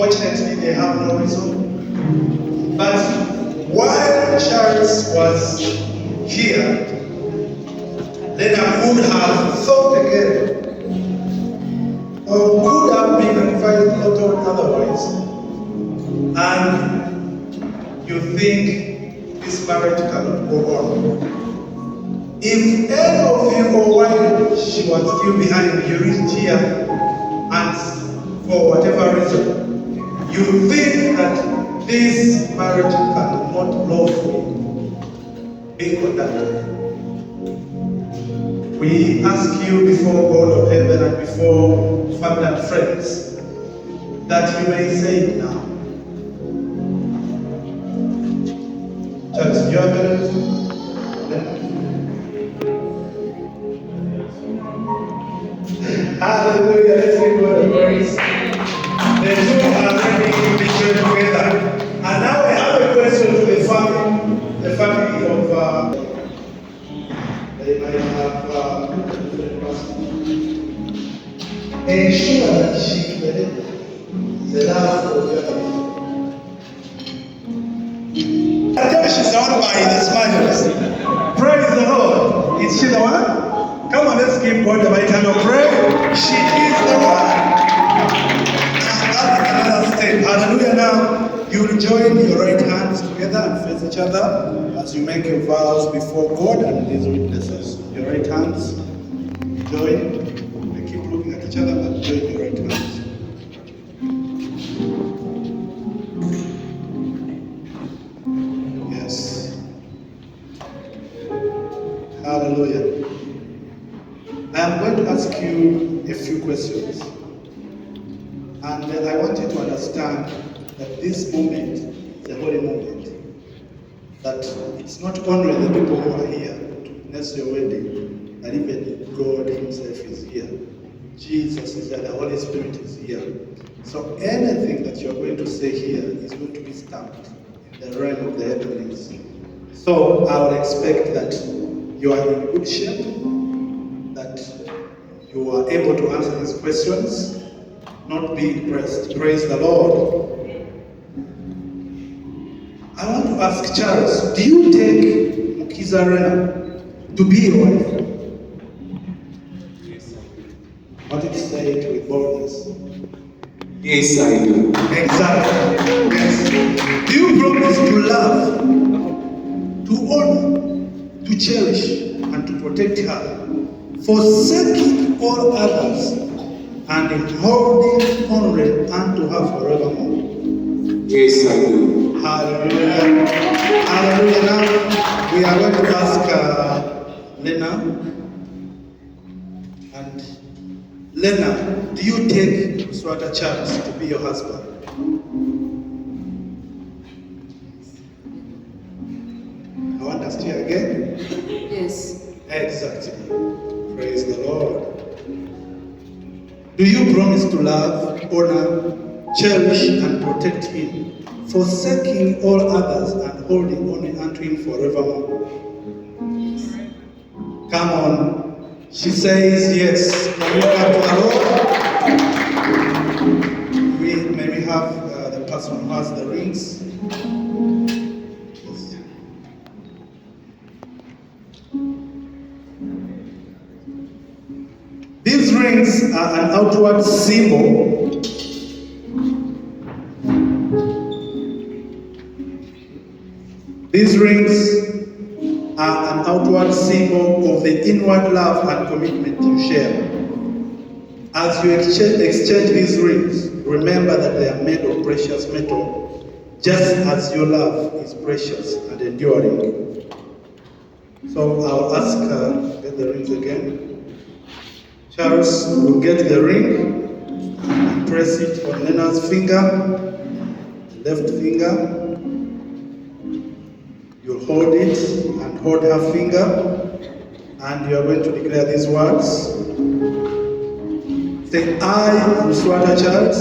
Fortunately, they have no reason. But while Charles was here, LENA could have thought again, or could have been advised or told otherwise, and you think this marriage cannot go on. If any of you, or while she was still behind, you reached here, and for whatever reason, you think that this marriage cannot lawfully be conducted, we ask you before God of heaven and before family and friends that you may say it now. Charles, do you have anything? Hallelujah, let's give God the praise. The two are ready to be joined together. And now I have a question to the family of they might have ensure that she the love of your life. I tell she's surrounded by the smiles. Praise the Lord. Is she the one? Come on, let's give God the mighty hand of praise. She is the one. That's another step. Hallelujah. Now, you will join your right hands together and face each other as you make your vows before God and His witnesses. Your right hands, join. We keep looking at each other, but join your right hands. Yes. Hallelujah. I am going to ask you a few questions. And I want you to understand that this moment is a holy moment. That it's not only the people who are here to witness your wedding, but even God Himself is here. Jesus is here, the Holy Spirit is here. So anything that you're going to say here is going to be stamped in the realm of the heavenlies. So I would expect that you are in good shape, that you are able to answer these questions, not be impressed. Praise the Lord. I want to ask Charles, do you take Mukiza LENA to be your wife? Yes, I do. Why did you say it with boldness? Yes, I do. Exactly. Yes. Do you promise to love, to honor, to cherish, and to protect her, forsaking all others, and holding only unto her forevermore? Yes, I do. Hallelujah. Hallelujah. Now we are going to ask LENA. And LENA, do you take LUSWATA Charles to be your husband? I want us to hear again. Yes. Exactly. Praise the Lord. Do you promise to love, honor, cherish, and protect him, forsaking all others and holding only unto him forevermore? Come on. She says yes. Can we clap to the Lord? May we have the person who has the rings? Yes. These rings are an outward symbol These rings are an outward symbol of the inward love and commitment you share. As you exchange these rings, remember that they are made of precious metal, just as your love is precious and enduring. So I'll ask get the rings again. Charles will get the ring and press it on LENA's finger, left finger. You'll hold it and hold her finger, and you are going to declare these words. Say, I, LUSWATA Charles.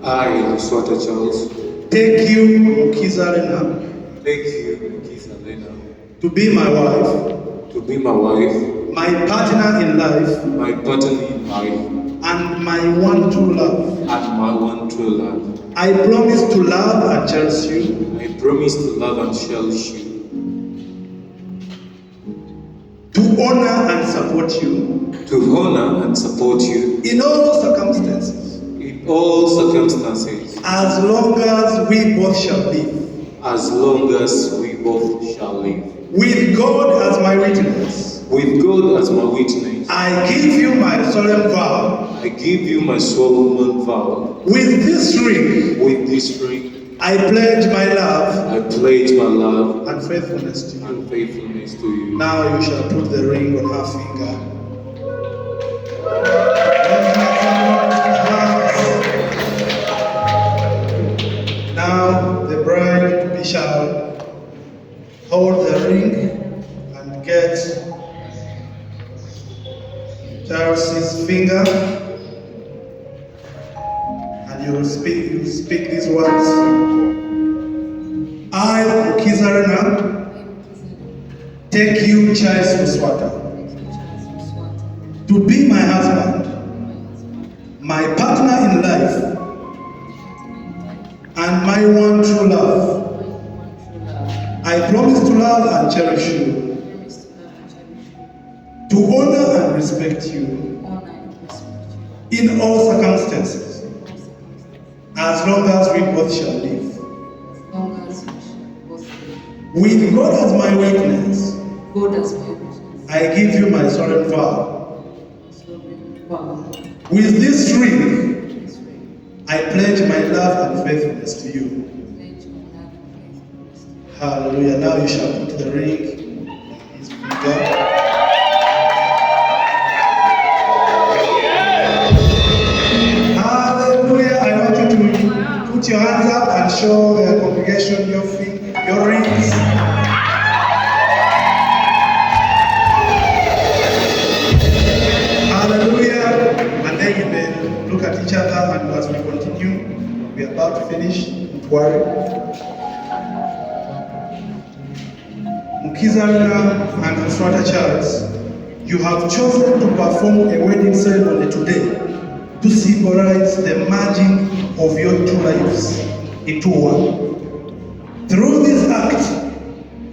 I, LUSWATA Charles. Take you, Mukiza LENA. Take you, Mukiza LENA. To be my wife. To be my wife. My partner in life. My partner in life. and my one true love. and my one true love. I promise to love and cherish you, I promise to love and cherish you, to honor and support you to honor and support you in all circumstances, in all circumstances, as long as we both shall live. as long as we both shall live. With God as my witness, With God as my witness, I give you my solemn vow. I give you my solemn vow. With this ring, With this ring, I pledge my love I pledge my love and faithfulness to you. and faithfulness to you. Now you shall put the ring on her finger. Now the bride shall hold the ring and get Charles's finger, and you will speak these words. I, LENA, take you, Charles LUSWATA, to be my husband, my partner in life, and my one true love. I promise to love and cherish you, to honor and respect you in all circumstances, as long as we both shall live. With God as my witness, I give you my solemn vow. With this ring, I pledge my love and faithfulness to you. Hallelujah. Now you shall put the ring on his finger. Hallelujah. I want you to put your hands up and show the congregation your rings. Hallelujah. And then you may look at each other, and as we continue, we are about to finish. Don't worry. LENA and LUSWATA Charles, you have chosen to perform a wedding ceremony today to symbolize the merging of your two lives into one. Through this act,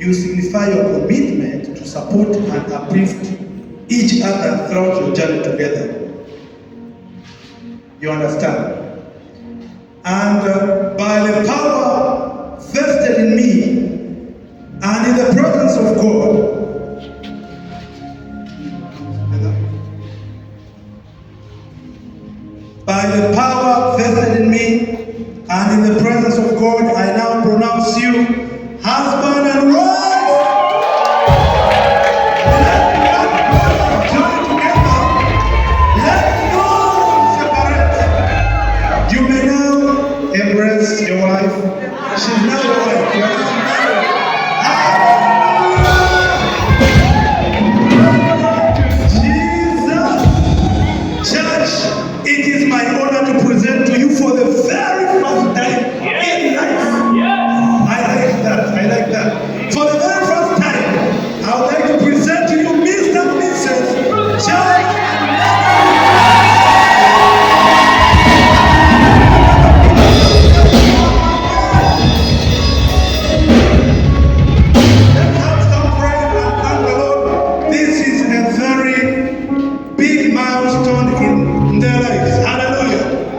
you signify your commitment to support and uplift each other throughout your journey together. You understand? And by the power vested in me, and in the presence of God, by the power vested in me, and in the presence of God, I now pronounce you husband and wife. Let join together. Let no one separate. You may now embrace your wife. She's now your wife. It is my honor to present to you for the very first time in life. I like that. For the very first time, I would like to present to you Mr. and Mrs. Charles. Let's have some praise and thank the Lord. This is a very big milestone in their lives. Hallelujah.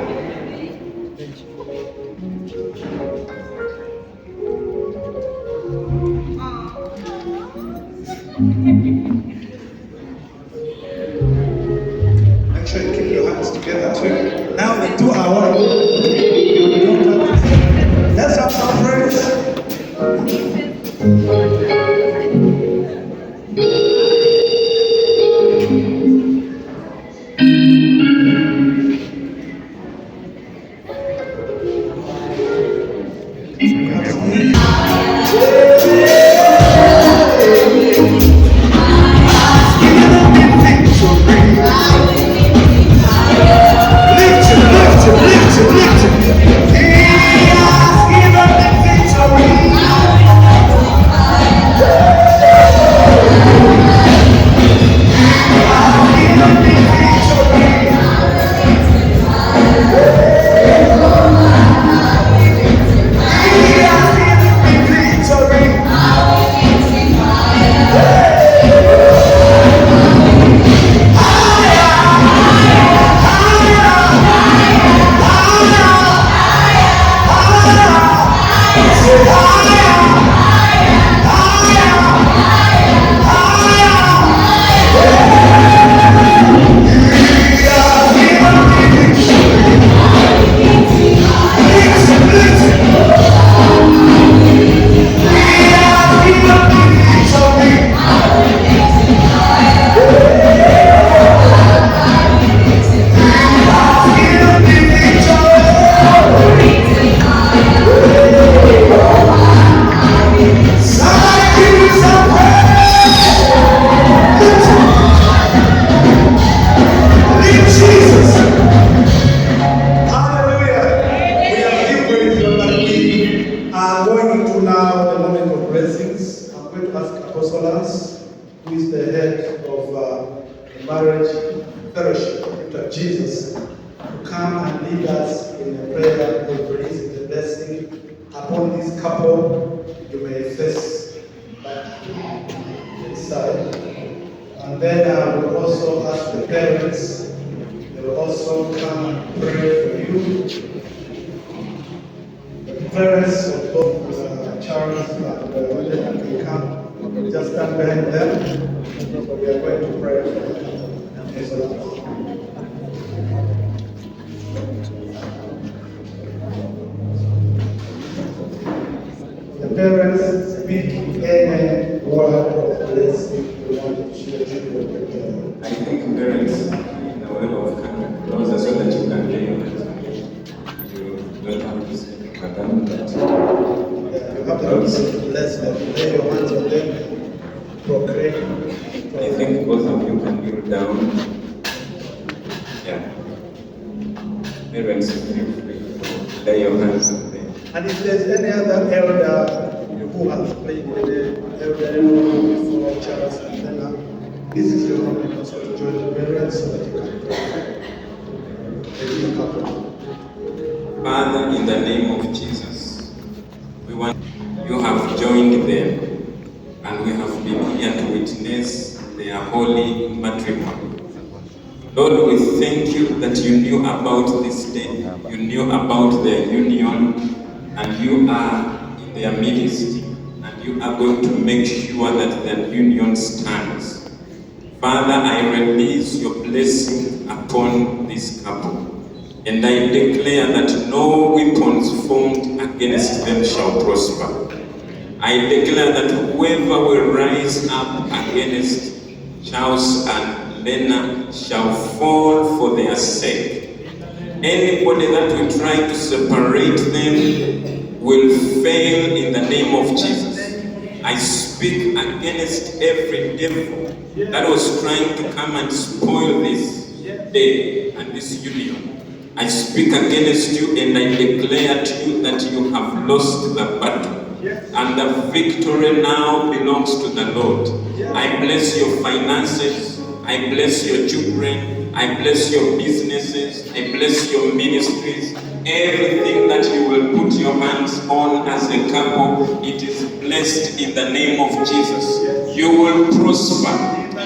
lead us in a prayer of releasing the blessing upon this couple. You may face back this side. And then we'll also ask the parents. They will also come and pray for you. The parents of both Charles and Lena can come. Just stand behind them. We are going to pray for them. The parents speak any word of blessing you want to share with them. I think parents, in a way of closer so that you can lay on it. You don't have to say Madam, but You have to bless them. Lay your hands on them. Proclaim. I think both of you can kneel down. Yeah. Parents, feel free to lay your hands on them. And if there's any other elder who has played with the elder before Charles and Lena, this is your moment also to join the parents so that you can pray. Father, in the name of Jesus, we want you have joined them, and we have been here to witness their holy matrimony. Lord, we thank you that you knew about this day, you knew about their union, and you are in their midst, and you are going to make sure that their union stands. Father, I release your blessing upon this couple, and I declare that no weapons formed against them shall prosper. I declare that whoever will rise up against Charles and Lena shall fall for their sake. Anybody that will try to separate them will fail in the name of Jesus. I speak against every devil that was trying to come and spoil this day and this union. I speak against you and I declare to you that you have lost the battle. And the victory now belongs to the Lord. I bless your finances. I bless your children. I bless your businesses. I bless your ministries. Everything that you will put your hands on as a couple, it is blessed in the name of Jesus. You will prosper.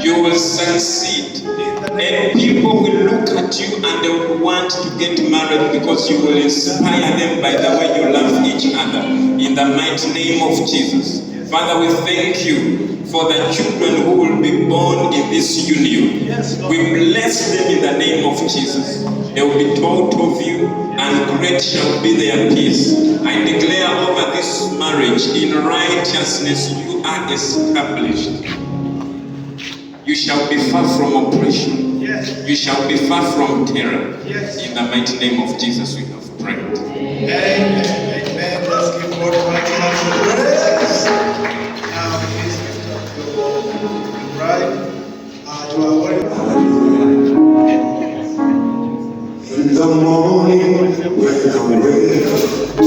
You will succeed. And people will look at you and they will want to get married because you will inspire them by the way you love each other. In the mighty name of Jesus. Father, we thank you for the children who will be born in this union. We bless them in the name of Jesus. They will be taught of you, and great shall be their peace. I declare over this marriage, in righteousness you are established. You shall be far from oppression. You shall be far from terror. In the mighty name of Jesus we have prayed. Amen. Amen. Let's give God a mighty hands of praise. Now please lift up your bride. You are welcome. In the morning when I wake up,